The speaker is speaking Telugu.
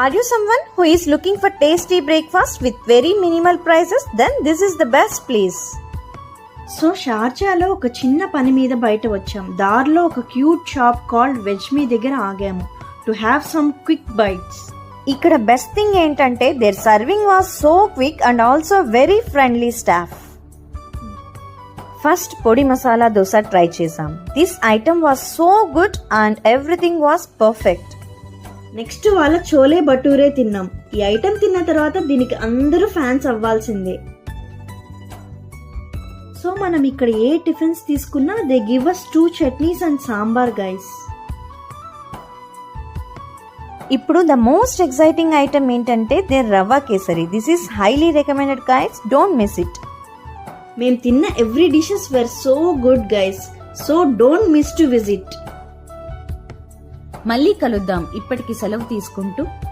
Are you someone who is looking for tasty breakfast with very minimal prices? Then this is the best place. So షార్జాలో ఒక చిన్న పని మీద బయట వచ్చాం. దారిలో ఒక cute shop called Veg Me దగ్గర ఆగాము to have some quick bites. ఇక్కడ బెస్ట్ థింగ్ ఏంటంటే there serving was so quick and also very friendly staff. First podi masala dosa try చేసాం. This item was so good and everything was perfect. Next వాళ్ళ చోలే భటూరే తిన్నాం. ఈ ఐటమ్ తిన్న తర్వాత దీనికి అందరూ ఫ్యాన్స్ అవ్వాల్సిందే. సో మనం ఇక్కడ ఏ టిఫిన్స్ తీసుకున్నా they give us 2 chutneys and sambar guys. ఇప్పుడు ద మోస్ట్ ఎక్సైటింగ్ ఐటమ్ ఏంటంటే there rava kesari. This is highly recommended guys, don't miss it. మేము తిన్న every dishes were so good guys, so don't miss to visit. మళ్ళీ కలుద్దాం. ఇప్పటికి సెలవు తీసుకుంటూ